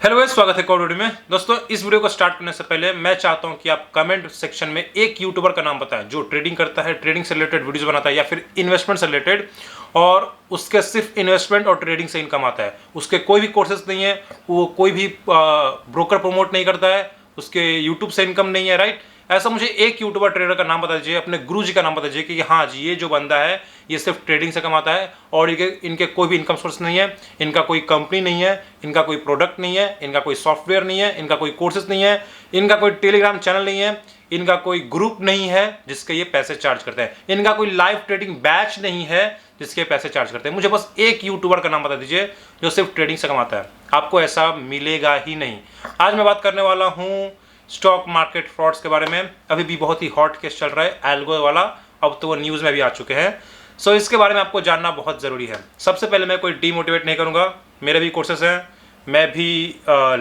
Hello guys, स्वागत है video में। दोस्तों, इस वीडियो को स्टार्ट करने से पहले मैं चाहता हूं कि आप कमेंट सेक्शन में एक यूट्यूबर का नाम बताएं जो ट्रेडिंग करता है, ट्रेडिंग से रिलेटेड वीडियोस बनाता है या फिर इन्वेस्टमेंट से रिलेटेड, और उसके सिर्फ इन्वेस्टमेंट और ट्रेडिंग से इनकम आता है। उसके कोई भी कोर्सेज नहीं है, वो कोई भी ब्रोकर प्रमोट नहीं करता है, उसके यूट्यूब से इनकम नहीं है, राइट। ऐसा मुझे एक यूट्यूबर ट्रेडर का नाम बता दीजिए, अपने गुरु जी का नाम बता दीजिए कि हाँ जी, ये जो बंदा है ये सिर्फ ट्रेडिंग से कमाता है और इनके कोई भी इनकम सोर्स नहीं है, इनका कोई कंपनी नहीं है, इनका कोई प्रोडक्ट नहीं है, इनका कोई सॉफ्टवेयर नहीं है, इनका कोई कोर्सेज नहीं है, इनका कोई टेलीग्राम चैनल नहीं है, इनका कोई ग्रुप नहीं है जिसके ये पैसे चार्ज करते हैं, इनका कोई लाइव ट्रेडिंग बैच नहीं है जिसके पैसे चार्ज करते हैं। मुझे बस एक यूट्यूबर का नाम बता दीजिए जो सिर्फ ट्रेडिंग से कमाता है। आपको ऐसा मिलेगा ही नहीं। आज मैं बात करने वाला हूँ स्टॉक मार्केट फ्रॉड्स के बारे में। अभी भी बहुत ही हॉट केस चल रहा है एल्गो वाला, अब तो वो न्यूज़ में भी आ चुके हैं। सो इसके बारे में आपको जानना बहुत ज़रूरी है। सबसे पहले मैं कोई डीमोटिवेट नहीं करूँगा, मेरे भी कोर्सेस हैं, मैं भी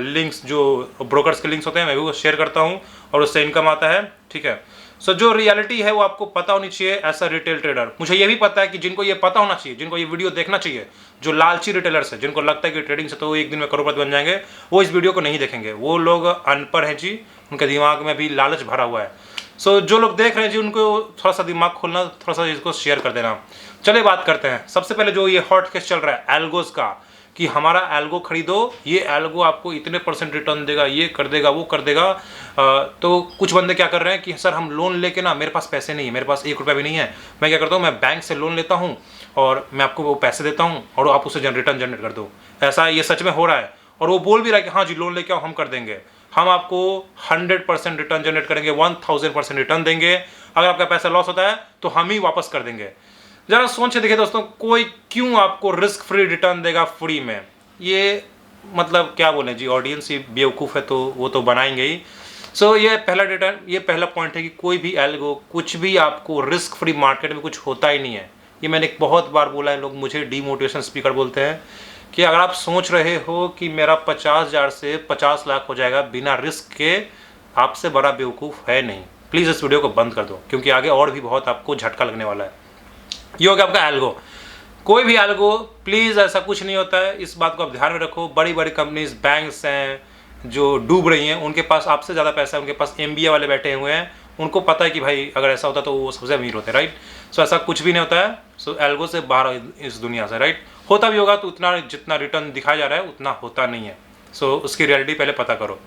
लिंक्स जो ब्रोकर्स के लिंक्स होते हैं मैं भी वो शेयर करता हूँ और उससे इनकम आता है, ठीक है। सो जो रियलिटी है वो आपको पता होनी चाहिए एज अ रिटेल ट्रेडर। मुझे ये भी पता है कि जिनको ये पता होना चाहिए, जिनको ये वीडियो देखना चाहिए, जो लालची रिटेलर्स हैं, जिनको लगता है कि ट्रेडिंग से तो एक दिन में करोड़पति बन जाएंगे, वो इस वीडियो को नहीं देखेंगे। वो लोग अनपढ़ हैं जी, उनके दिमाग में भी लालच भरा हुआ है। सो जो लोग देख रहे हैं जी, उनको थोड़ा सा दिमाग खोलना, थोड़ा सा इसको शेयर कर देना। चलिए बात करते हैं। सबसे पहले जो ये हॉट केस चल रहा है एल्गोस का, कि हमारा एल्गो खरीदो, ये एल्गो आपको इतने % रिटर्न देगा, ये कर देगा, वो कर देगा। तो कुछ बंदे क्या कर रहे हैं कि सर हम लोन लेके ना, मेरे पास पैसे नहीं है, मेरे पास 1 रुपया भी नहीं है, मैं क्या करता हूँ, मैं बैंक से लोन लेता हूँ और मैं आपको वो पैसे देता हूँ और आप उसे रिटर्न जनरेट कर दो। ऐसा ये सच में हो रहा है और वो बोल भी रहा है कि हाँ जी लोन लेके आओ, हम कर देंगे, हम आपको 100% रिटर्न जनरेट करेंगे, 1000% रिटर्न देंगे, अगर आपका पैसा लॉस होता है तो हम ही वापस कर देंगे। जरा सोच के देखिए दोस्तों, कोई क्यों आपको रिस्क फ्री रिटर्न देगा फ्री में? ये मतलब क्या बोलें जी, ऑडियंस ही बेवकूफ़ है तो वो तो बनाएंगे ही। सो ये पहला रिटर्न, ये पहला पॉइंट है कि कोई भी एल्गो, कुछ भी आपको रिस्क फ्री मार्केट में कुछ होता ही नहीं है। ये मैंने बहुत बार बोला है, लोग मुझे डीमोटिवेशन स्पीकर बोलते हैं कि अगर आप सोच रहे हो कि मेरा 50,000 से 50 लाख हो जाएगा बिना रिस्क के, आपसे बड़ा बेवकूफ़ है नहीं। प्लीज़ इस वीडियो को बंद कर दो, क्योंकि आगे और भी बहुत आपको झटका लगने वाला है। ये हो गया आपका एल्गो। कोई भी एल्गो, प्लीज़ ऐसा कुछ नहीं होता है, इस बात को आप ध्यान में रखो। बड़ी बड़ी कंपनीज, बैंक्स हैं जो डूब रही हैं, उनके पास आपसे ज़्यादा पैसा है, उनके पास MBA वाले बैठे हुए हैं, उनको पता है कि भाई अगर ऐसा होता तो वो सबसे अमीर होते, राइट। सो ऐसा कुछ भी नहीं होता है। सो एल्गो से बाहर इस दुनिया से, राइट। होता भी होगा तो उतना जितना रिटर्न दिखाया जा रहा है उतना होता नहीं है। सो उसकी रियलिटी पहले पता करो।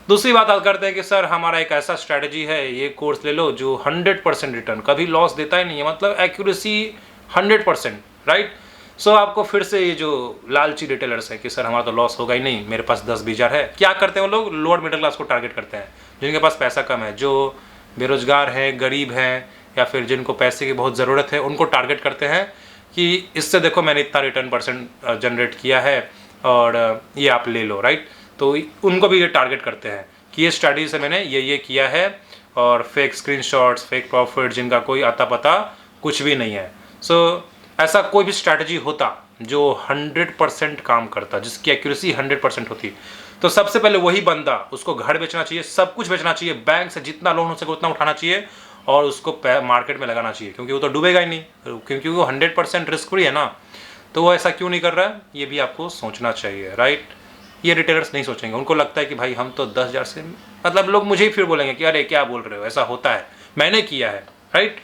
दूसरी बात आप करते हैं कि सर हमारा एक ऐसा स्ट्रैटेजी है, ये कोर्स ले लो जो 100% रिटर्न, कभी लॉस देता ही नहीं है, मतलब एक्यूरेसी 100%, राइट। सो आपको फिर से ये जो लालची रिटेलर्स है कि सर हमारा तो लॉस होगा ही नहीं, मेरे पास 10-20 हज़ार है। क्या करते हैं वो लोग? लोअर मिडिल क्लास को टारगेट करते हैं, जिनके पास पैसा कम है, जो बेरोजगार हैं, गरीब हैं, या फिर जिनको पैसे की बहुत ज़रूरत है, उनको टारगेट करते हैं कि इससे देखो मैंने इतना रिटर्न % जनरेट किया है और ये आप ले लो, राइट। तो उनको भी ये टारगेट करते हैं कि ये स्ट्रैटेजी से मैंने ये किया है, और फेक स्क्रीनशॉट्स, फेक प्रॉफिट, जिनका कोई आता पता कुछ भी नहीं है। सो ऐसा कोई भी स्ट्रैटेजी होता जो 100% काम करता, जिसकी एक्यूरेसी 100% होती, तो सबसे पहले वही बंदा, उसको घर बेचना चाहिए, सब कुछ बेचना चाहिए, बैंक से जितना लोन हो सके उतना उठाना चाहिए और उसको मार्केट में लगाना चाहिए, क्योंकि वो तो डूबेगा ही नहीं, क्योंकि वो 100% रिस्क फ्री है ना। तो वो ऐसा क्यों नहीं कर रहा है, ये भी आपको सोचना चाहिए, राइट। ये रिटेलर्स नहीं सोचेंगे, उनको लगता है कि भाई हम तो 10,000 से, मतलब लोग मुझे ही फिर बोलेंगे कि अरे क्या बोल रहे हो, ऐसा होता है, मैंने किया है, राइट।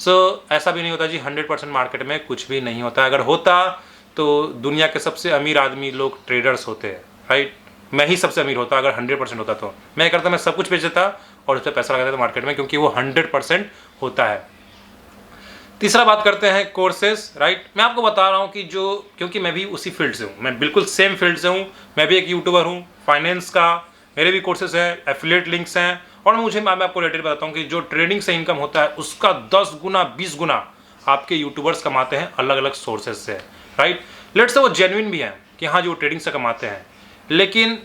सो ऐसा भी नहीं होता जी, 100% मार्केट में कुछ भी नहीं होता। अगर होता तो दुनिया के सबसे अमीर आदमी लोग ट्रेडर्स होते हैं, राइट। मैं ही सबसे अमीर होता अगर 100% होता, तो मैं करता, मैं सब कुछ बेच देता और उस पर पैसा लगा देता मार्केट में, क्योंकि वो 100% होता है। तीसरा बात करते हैं कोर्सेज, राइट। मैं आपको बता रहा हूँ कि जो, क्योंकि मैं भी उसी फील्ड से हूँ, मैं बिल्कुल सेम फील्ड से हूँ, मैं भी एक यूट्यूबर हूँ फाइनेंस का, मेरे भी कोर्सेज हैं, एफिलिएट लिंक्स हैं, और मैं आपको रेटेड बताता हूँ कि जो ट्रेडिंग से इनकम होता है उसका 10 गुना 20 गुना आपके यूट्यूबर्स कमाते हैं अलग अलग सोर्सेज से, राइट। लेट्स से वो जेन्युइन भी हैं कि हाँ जी वो ट्रेडिंग से कमाते हैं, लेकिन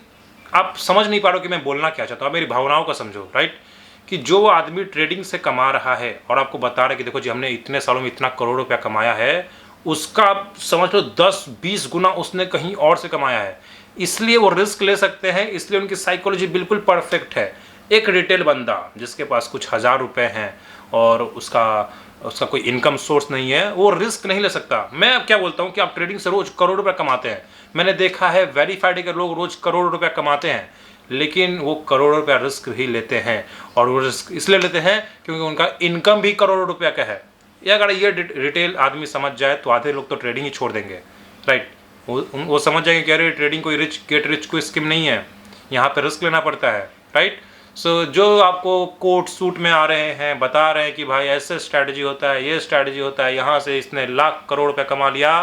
आप समझ नहीं पा रहे हो कि मैं बोलना क्या चाहता हूँ। आप मेरी भावनाओं को समझो, राइट। कि जो आदमी ट्रेडिंग से कमा रहा है और आपको बता रहा है कि देखो जी हमने इतने सालों में इतना करोड़ रुपया कमाया है, उसका आप समझ लो 10-20 गुना उसने कहीं और से कमाया है, इसलिए वो रिस्क ले सकते हैं, इसलिए उनकी साइकोलॉजी बिल्कुल परफेक्ट है। एक रिटेल बंदा जिसके पास कुछ 1000 रुपये हैं और उसका उसका कोई इनकम सोर्स नहीं है, वो रिस्क नहीं ले सकता। मैं अब क्या बोलता हूँ कि आप ट्रेडिंग से रोज करोड़ रुपए कमाते हैं, मैंने देखा है वेरीफाइड के लोग रोज करोड़ रुपए कमाते हैं, लेकिन वो करोड़ों रुपया रिस्क भी लेते हैं, और वो रिस्क इसलिए लेते हैं क्योंकि उनका इनकम भी करोड़ों रुपया का है। या अगर ये डिटेल आदमी समझ जाए तो आधे लोग तो ट्रेडिंग ही छोड़ देंगे, राइट। वो समझ जाएंगे कि अरे ट्रेडिंग कोई गेट रिच कोई स्कीम नहीं है, यहाँ पे रिस्क लेना पड़ता है, राइट। सो जो आपको कोट सूट में आ रहे हैं, बता रहे हैं कि भाई ऐसे स्ट्रैटेजी होता है, ये स्ट्रैटेजी होता है, यहाँ से इसने लाख करोड़ रुपये कमा लिया,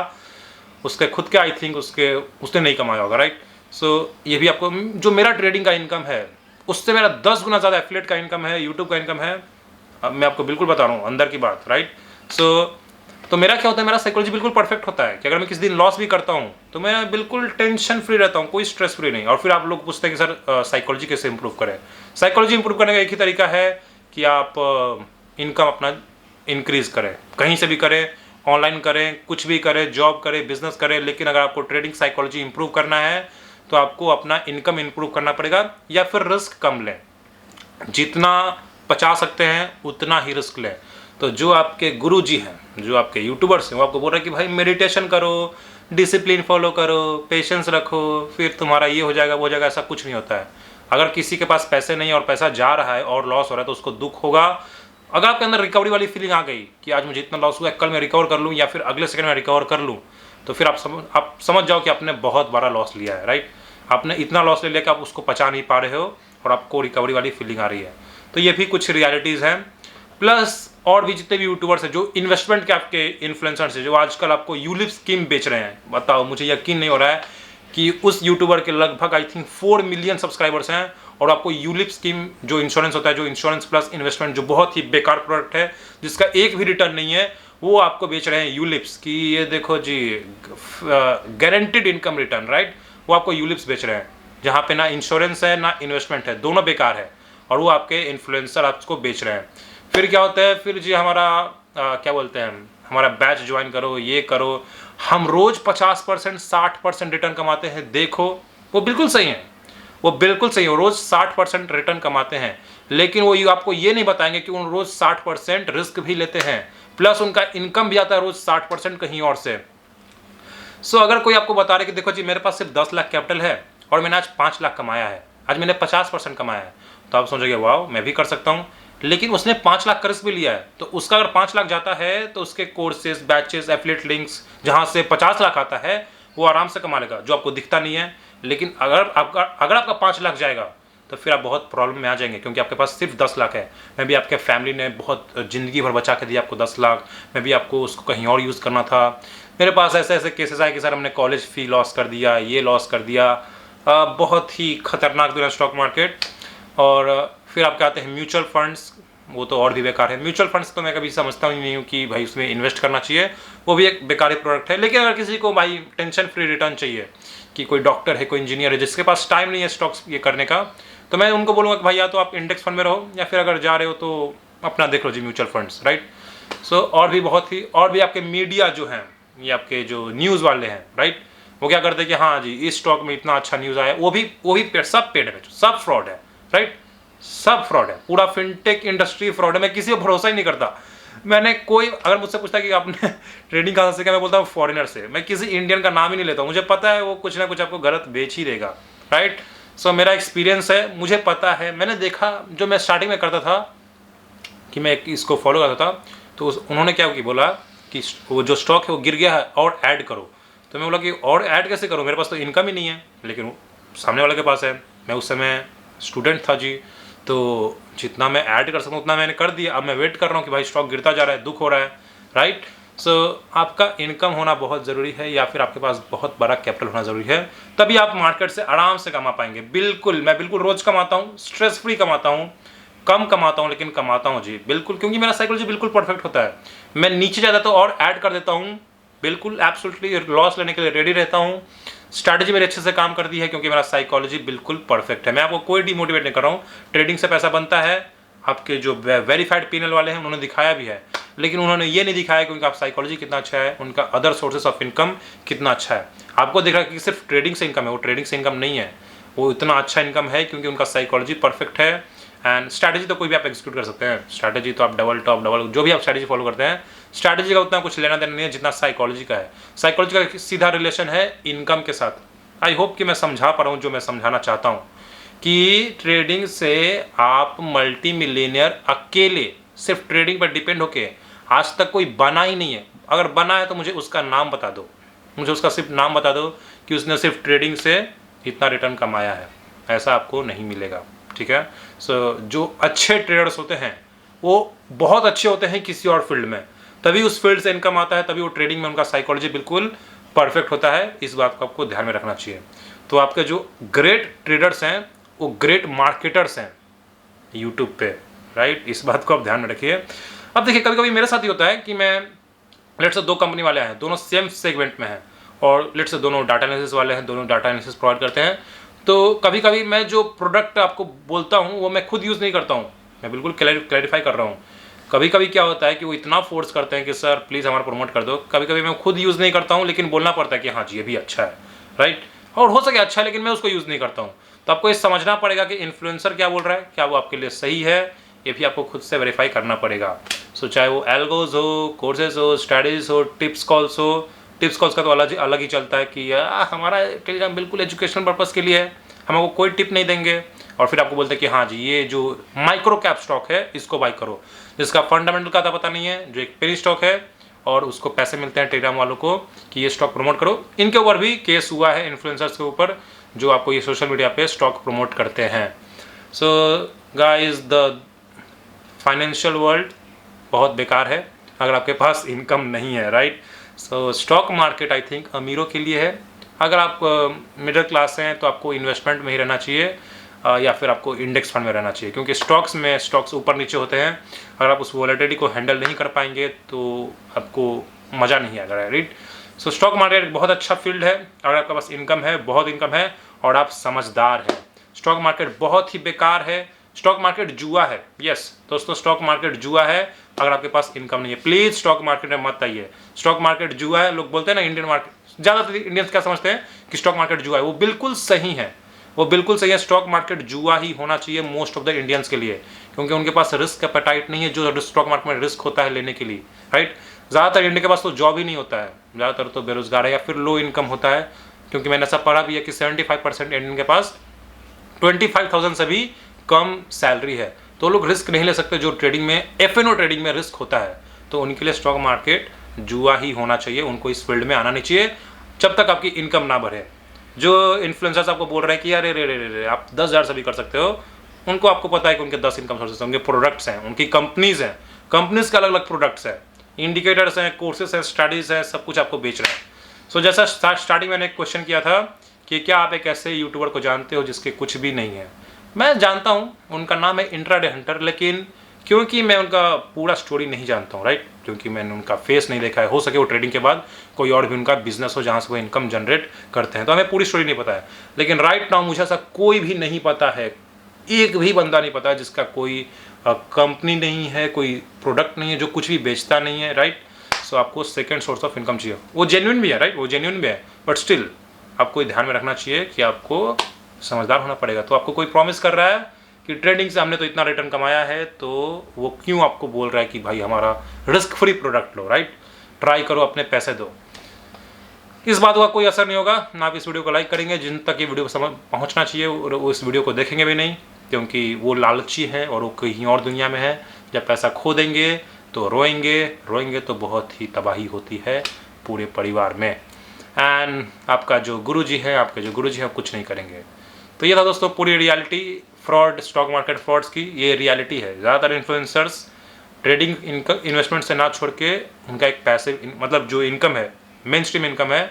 उसके खुद के आई थिंक उसने नहीं कमाया होगा, राइट। सो ये भी आपको, जो मेरा ट्रेडिंग का इनकम है उससे मेरा 10 गुना ज़्यादा एफिलिएट का इनकम है, यूट्यूब का इनकम है। अब मैं आपको बिल्कुल बता रहा हूँ अंदर की बात, राइट। तो मेरा क्या होता है, मेरा साइकोलॉजी बिल्कुल परफेक्ट होता है कि अगर मैं किसी दिन लॉस भी करता हूँ तो मैं बिल्कुल टेंशन फ्री रहता हूँ, कोई स्ट्रेस फ्री नहीं। और फिर आप लोग पूछते हैं कि सर साइकोलॉजी कैसे इंप्रूव करें। साइकोलॉजी इंप्रूव करने का एक ही तरीका है कि आप इनकम अपना इंक्रीज करें, कहीं से भी करें, ऑनलाइन करें, कुछ भी करें, जॉब करें, बिजनेस करें, लेकिन अगर आपको ट्रेडिंग साइकोलॉजी इंप्रूव करना है तो आपको अपना इनकम इंप्रूव करना पड़ेगा, या फिर रिस्क कम लें, जितना बचा सकते हैं उतना ही रिस्क लें। तो जो आपके गुरु जी हैं, जो आपके यूट्यूबर्स हैं, वो आपको बोल रहे हैं कि भाई मेडिटेशन करो, डिसिप्लिन फॉलो करो, पेशेंस रखो, फिर तुम्हारा ये हो जाएगा वो हो जाएगा, ऐसा कुछ नहीं होता है। अगर किसी के पास पैसे नहीं है और पैसा जा रहा है और लॉस हो रहा है तो उसको दुख होगा। अगर आपके अंदर रिकवरी वाली फीलिंग आ गई कि आज मुझे इतना लॉस हुआ है, कल मैं रिकवर कर लूँ या फिर अगले सेकंड में रिकवर कर लूँ, तो फिर आप समझ जाओ कि आपने बहुत बड़ा लॉस लिया है, राइट। आपने इतना लॉस ले लिया कि आप उसको पचा नहीं पा रहे हो और आपको रिकवरी वाली फीलिंग आ रही है। तो ये भी कुछ रियलिटीज़ हैं। प्लस और भी जितने भी यूट्यूबर्स हैं जो इन्वेस्टमेंट के आपके इन्फ्लुएंसर्स हैं, जो आजकल आपको यूलिप स्कीम बेच रहे हैं, बताओ, मुझे यकीन नहीं हो रहा है कि उस यूट्यूबर के लगभग आई थिंक 4 मिलियन सब्सक्राइबर्स हैं, और आपको यूलिप स्कीम जो इंश्योरेंस होता है, जो इंश्योरेंस प्लस इन्वेस्टमेंट, जो बहुत ही बेकार प्रोडक्ट है जिसका एक भी रिटर्न नहीं है, वो आपको बेच रहे हैं यूलिप्स की, ये देखो जी गारंटीड इनकम रिटर्न, राइट। वो आपको यूलिप्स बेच रहे हैं जहाँ पे ना इंश्योरेंस है ना इन्वेस्टमेंट है, दोनों बेकार है, और वो आपके इन्फ्लुएंसर आपको बेच रहे हैं। फिर क्या होता है, फिर जी हमारा क्या बोलते हैं, हमारा बैच ज्वाइन करो, ये करो, हम रोज 50% 60% रिटर्न कमाते हैं। देखो वो बिल्कुल सही है, वो बिल्कुल सही है, रोज 60% रिटर्न कमाते हैं, लेकिन वो आपको ये नहीं बताएंगे कि उन रोज 60% रिस्क भी लेते हैं, प्लस उनका इनकम भी आता है रोज 60% कहीं और से। सो अगर कोई आपको बता रहे कि देखो जी मेरे पास सिर्फ 10 लाख कैपिटल है और मैंने आज 5 लाख कमाया है, आज मैंने 50% कमाया है, तो आप सोचोगे वाह मैं भी कर सकता हूँ। लेकिन उसने 5 लाख का रिस्क भी लिया है, तो उसका अगर 5 लाख जाता है तो उसके कोर्सेज, बैचेस, एफिलिएट लिंक्स, जहाँ से 50 लाख आता है वो आराम से कमा लेगा, जो आपको दिखता नहीं है। लेकिन अगर आपका 5 लाख जाएगा तो फिर आप बहुत प्रॉब्लम में आ जाएंगे, क्योंकि आपके पास सिर्फ 10 लाख है। मैं भी आपके फैमिली ने बहुत ज़िंदगी भर बचा के दिया आपको 10 लाख, मैं भी आपको उसको कहीं और यूज़ करना था। मेरे पास ऐसे ऐसे केसेस आए कि सर हमने कॉलेज फ़ी लॉस कर दिया, ये लॉस कर दिया, बहुत ही खतरनाक दुनिया स्टॉक मार्केट। और फिर आपके आते हैं म्यूचुअल फंड्स, वो तो और भी बेकार है। म्यूचुअल फंड्स तो मैं कभी समझता ही नहीं हूँ कि भाई उसमें इन्वेस्ट करना चाहिए, वो भी एक बेकारी प्रोडक्ट है। लेकिन अगर किसी को भाई टेंशन फ्री रिटर्न चाहिए, कि कोई डॉक्टर है, कोई इंजीनियर है, जिसके पास टाइम नहीं है स्टॉक्स ये करने का, तो मैं उनको बोलूँगा कि भाई या तो आप इंडेक्स फंड में रहो, या फिर अगर जा रहे हो तो अपना देख लो जी म्यूचुअल फंड्स, राइट। सो और भी आपके मीडिया जो हैं, ये आपके जो न्यूज़ वाले हैं, राइट, वो क्या करते हैं कि हाँ जी इस स्टॉक में इतना अच्छा न्यूज़ आया, वो भी सब पेड है, सब फ्रॉड है, राइट, सब फ्रॉड है। पूरा फिनटेक इंडस्ट्री फ्रॉड है। मैं किसी पर भरोसा ही नहीं करता। मैंने कोई अगर मुझसे पूछता कि आपने ट्रेडिंग कहाँ से सीखा, मैं बोलता हूँ फॉरेनर से। मैं किसी इंडियन का नाम ही नहीं लेता हूँ, मुझे पता है वो कुछ ना कुछ आपको गलत बेच ही देगा, राइट। सो मेरा एक्सपीरियंस है, मुझे पता है, मैंने देखा, जो मैं स्टार्टिंग में करता था कि मैं इसको फॉलो करता था, तो उन्होंने क्या बोला कि वो जो स्टॉक है वो गिर गया है और ऐड करो। तो मैं बोला कि और ऐड कैसे करूँ, मेरे पास तो इनकम ही नहीं है, लेकिन सामने वाले के पास है। मैं उस समय स्टूडेंट था जी, तो जितना मैं ऐड कर सकूँ उतना मैंने कर दिया। अब मैं वेट कर रहा हूँ कि भाई स्टॉक गिरता जा रहा है, दुख हो रहा है, राइट। सो आपका इनकम होना बहुत ज़रूरी है, या फिर आपके पास बहुत बड़ा कैपिटल होना ज़रूरी है, तभी आप मार्केट से आराम से कमा पाएंगे। मैं बिल्कुल रोज़ कमाता हूँ, स्ट्रेस फ्री कमाता हूँ, कम कमाता हूँ लेकिन कमाता हूँ जी, बिल्कुल, क्योंकि मेरा साइकोलॉजी बिल्कुल परफेक्ट होता है। मैं नीचे जाता तो और ऐड कर देता हूँ, बिल्कुल एब्सोल्युटली लॉस लेने के लिए रेडी रहता हूँ। स्ट्रैटेजी मेरे अच्छे से काम करती है क्योंकि मेरा साइकोलॉजी बिल्कुल परफेक्ट है। मैं आपको कोई डिमोटिवेट नहीं कर रहा हूँ। ट्रेडिंग से पैसा बनता है, आपके जो वेरीफाइड पैनल वाले हैं उन्होंने दिखाया भी है, लेकिन उन्होंने ये नहीं दिखाया कि उनका साइकोलॉजी कितना अच्छा है, उनका अदर सोर्सेस ऑफ इनकम कितना अच्छा है। आपको दिख रहा है कि सिर्फ ट्रेडिंग से इनकम है, वो ट्रेडिंग से इनकम नहीं है, वो इतना अच्छा इनकम है क्योंकि उनका साइकोलॉजी परफेक्ट है। एंड स्ट्रैटेजी तो कोई भी आप एग्जीक्यूट कर सकते हैं, स्ट्रैटेजी तो आप डबल टॉप डबल जो भी आप स्ट्रैटेजी फॉलो करते हैं, स्ट्रैटेजी का उतना कुछ लेना देना नहीं है जितना साइकोलॉजी का है। साइकोलॉजी का सीधा रिलेशन है इनकम के साथ। आई होप कि मैं समझा पा रहा हूँ जो मैं समझाना चाहता हूँ कि ट्रेडिंग से आप मल्टी मिलियनियर अकेले सिर्फ ट्रेडिंग पर डिपेंड होके आज तक कोई बना ही नहीं है। अगर बना है तो मुझे उसका नाम बता दो, मुझे उसका सिर्फ नाम बता दो कि उसने सिर्फ ट्रेडिंग से इतना रिटर्न कमाया है। ऐसा आपको नहीं मिलेगा, ठीक है। सो जो अच्छे ट्रेडर्स होते हैं वो बहुत अच्छे होते हैं किसी और फील्ड में, तभी उस फील्ड से इनकम आता है, तभी वो ट्रेडिंग में उनका साइकोलॉजी बिल्कुल परफेक्ट होता है। इस बात को आपको ध्यान में रखना चाहिए। तो आपके जो ग्रेट ट्रेडर्स हैं वो ग्रेट मार्केटर्स हैं यूट्यूब पे, राइट। इस बात को आप ध्यान में रखिए। अब देखिए कभी कभी मेरे साथ ही होता है कि मैं लेट्स से 2 कंपनी वाले हैं, दोनों सेम सेगमेंट में हैं और लेट्स से दोनों डाटा एनालिसिस वाले हैं, दोनों डाटा एनालिसिस प्रोवाइड करते हैं। तो कभी कभी मैं जो प्रोडक्ट आपको बोलता हूँ वो मैं खुद यूज़ नहीं करता हूँ, मैं बिल्कुल क्लैरिफाई कर रहा हूँ। कभी कभी क्या होता है कि वो इतना फोर्स करते हैं कि सर प्लीज़ हमारा प्रमोट कर दो। कभी कभी मैं खुद यूज़ नहीं करता हूँ लेकिन बोलना पड़ता है कि हाँ जी ये भी अच्छा है, राइट। और हो सके अच्छा है लेकिन मैं उसको यूज़ नहीं करता हूँ। तो आपको ये समझना पड़ेगा कि इन्फ्लुएंसर क्या बोल रहा है, क्या वो आपके लिए सही है, ये भी आपको खुद से वेरीफाई करना पड़ेगा। सो चाहे वो एल्गोज हो, कोर्सेज हो, स्टडीज़ हो, टिप्स कॉल्स हो। टिप्स कॉल्स का तो अलग ही चलता है कि हमारा टेलीग्राम बिल्कुल एजुकेशनल पर्पज़ के लिए है, हम आपको कोई टिप नहीं देंगे। और फिर आपको बोलते हैं कि हाँ जी ये जो माइक्रो कैप स्टॉक है इसको बाई करो, जिसका फंडामेंटल का पता नहीं है, जो एक पेनी स्टॉक है और उसको पैसे मिलते हैं टेलीग्राम वालों को कि ये स्टॉक प्रमोट करो। इनके ऊपर भी केस हुआ है इन्फ्लुएंसर्स के ऊपर जो आपको ये सोशल मीडिया पे स्टॉक प्रमोट करते हैं। So guys the financial world बहुत बेकार है अगर आपके पास इनकम नहीं है, right. So stock market I think अमीरों के लिए है। अगर आप मिडिल क्लास हैं तो आपको इन्वेस्टमेंट में ही रहना चाहिए या फिर आपको इंडेक्स फंड में रहना चाहिए, क्योंकि स्टॉक्स ऊपर नीचे होते हैं। अगर आप उस वॉलेटिलिटी को हैंडल नहीं कर पाएंगे तो आपको मज़ा नहीं आएगा, राइट। सो स्टॉक मार्केट बहुत अच्छा फील्ड है अगर आपके पास इनकम है, बहुत इनकम है और आप समझदार हैं। स्टॉक मार्केट बहुत ही बेकार है, स्टॉक मार्केट जुआ है। यस दोस्तों, स्टॉक मार्केट जुआ है अगर आपके पास इनकम नहीं है। प्लीज़ स्टॉक मार्केट में मत आइए, स्टॉक मार्केट जुआ है। लोग बोलते हैं ना इंडियन मार्केट, ज़्यादातर इंडियंस क्या समझते हैं कि स्टॉक मार्केट जुआ है। वो बिल्कुल सही है, वो बिल्कुल सही है। स्टॉक मार्केट जुआ ही होना चाहिए मोस्ट ऑफ द इंडियंस के लिए, क्योंकि उनके पास रिस्क एपेटाइट नहीं है जो स्टॉक मार्केट में रिस्क होता है लेने के लिए, राइट। ज़्यादातर इंडिया के पास तो जॉब ही नहीं होता है, ज़्यादातर तो बेरोजगार है या फिर लो इनकम होता है, क्योंकि मैंने ऐसा पढ़ा भी है कि 75% इंडियन के पास 25,000 से भी कम सैलरी है। तो लोग रिस्क नहीं ले सकते जो ट्रेडिंग में, F&O ट्रेडिंग में रिस्क होता है। तो उनके लिए स्टॉक मार्केट जुआ ही होना चाहिए, उनको इस फील्ड में आना नहीं चाहिए जब तक आपकी इनकम ना बढ़े। जो इन्फ्लुएंसर्स आपको बोल रहे हैं कि अरे रे रे रे आप 10,000 से भी कर सकते हो, उनको आपको पता है कि उनके 10 इनकम सोर्सेस हैं, उनके प्रोडक्ट्स हैं, उनकी कंपनीज हैं, कंपनीज के अलग अलग प्रोडक्ट्स हैं, इंडिकेटर्स हैं, कोर्सेस हैं, स्टडीज़ हैं, सब कुछ आपको बेच रहे हैं। सो जैसा स्टार्टिंग मैंने एक क्वेश्चन किया था कि क्या आप एक ऐसे यूट्यूबर को जानते हो जिसके कुछ भी नहीं है। मैं जानता हूँ, उनका नाम है इंट्राडे हंटर, लेकिन क्योंकि मैं उनका पूरा स्टोरी नहीं जानता हूँ, राइट, क्योंकि मैंने उनका फेस नहीं देखा है। हो सके वो ट्रेडिंग के बाद कोई और भी उनका बिजनेस हो जहाँ से वो इनकम जनरेट करते हैं, तो हमें पूरी स्टोरी नहीं पता है। लेकिन राइट नाउ मुझे ऐसा कोई भी नहीं पता है, एक भी बंदा नहीं पता है जिसका कोई कंपनी नहीं है, कोई प्रोडक्ट नहीं है, जो कुछ भी बेचता नहीं है, राइट। सो आपको सेकेंड सोर्स ऑफ इनकम चाहिए, वो जेन्युइन भी है, राइट, वो जेन्युइन भी है, बट स्टिल आपको ध्यान में रखना चाहिए कि आपको समझदार होना पड़ेगा। तो आपको कोई प्रॉमिस कर रहा है कि ट्रेडिंग से हमने तो इतना रिटर्न कमाया है, तो वो क्यों आपको बोल रहा है कि भाई हमारा रिस्क फ्री प्रोडक्ट लो, राइट, ट्राई करो, अपने पैसे दो। इस बात का कोई असर नहीं होगा ना। आप इस वीडियो को लाइक करेंगे, जिन तक ये वीडियो को समझ पहुंचना चाहिए और वो इस वीडियो को देखेंगे भी नहीं, क्योंकि वो लालची हैं और वो कहीं और दुनिया में है। जब पैसा खो देंगे तो रोएंगे तो बहुत ही तबाही होती है पूरे परिवार में। एंड आपके जो गुरुजी हैं कुछ नहीं करेंगे। तो ये था दोस्तों पूरी reality fraud, stock market frauds की ये रियलिटी है। ज़्यादातर इन्फ्लुएंसर्स ट्रेडिंग इन्वेस्टमेंट से ना छोड़ के उनका एक पैसे मतलब जो इनकम है, मेन स्ट्रीम इनकम है,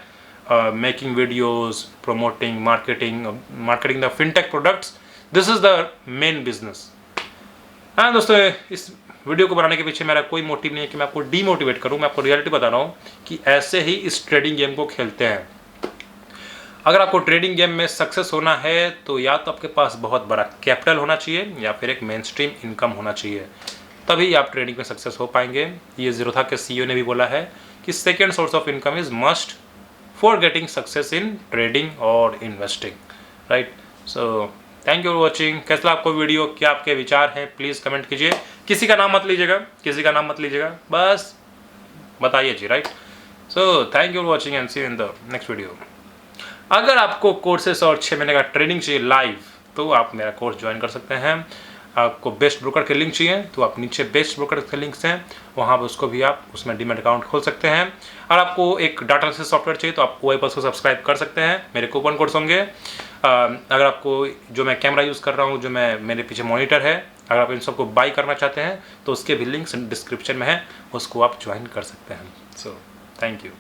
making videos, promoting, marketing the fintech products, this is the main business. हाँ दोस्तों, इस वीडियो को बनाने के पीछे मेरा कोई मोटिव नहीं है कि मैं आपको डीमोटिवेट करूं, मैं आपको रियलिटी बता रहा हूं कि ऐसे ही इस ट्रेडिंग गेम को खेलते हैं। अगर आपको ट्रेडिंग गेम में सक्सेस होना है तो या तो आपके पास बहुत बड़ा कैपिटल होना चाहिए या फिर एक मेन स्ट्रीम इनकम होना चाहिए, तभी आप ट्रेडिंग में सक्सेस हो पाएंगे। ये ज़ीरोधा के CEO ने भी बोला है कि second source of income is must for getting success in trading और investing, right. So thank you for watching. कैसा आपको वीडियो, क्या आपके विचार हैं, प्लीज़ कमेंट कीजिए। किसी का नाम मत लीजिएगा, किसी का नाम मत लीजिएगा, बस बताइए जी, right. So thank you for watching and see you in the next video. अगर आपको कोर्सेस और 6 महीने का ट्रेनिंग चाहिए लाइव, तो आप मेरा कोर्स ज्वाइन कर सकते हैं। आपको बेस्ट ब्रोकर के लिंक चाहिए तो आप नीचे बेस्ट ब्रोकर के लिंक्स हैं, वहाँ पर उसको भी आप उसमें डीमैट अकाउंट खोल सकते हैं। और आपको एक डाटा एनालिसिस सॉफ्टवेयर चाहिए तो आप OIPLUS को सब्सक्राइब कर सकते हैं, मेरे कूपन कोड्स होंगे। अगर आपको जो मैं कैमरा यूज़ कर रहा हूँ, जो मैं मेरे पीछे मॉनिटर है, अगर आप इन सबको बाई करना चाहते हैं तो उसके भी लिंक्स डिस्क्रिप्शन में है, उसको आप ज्वाइन कर सकते हैं। सो थैंक यू।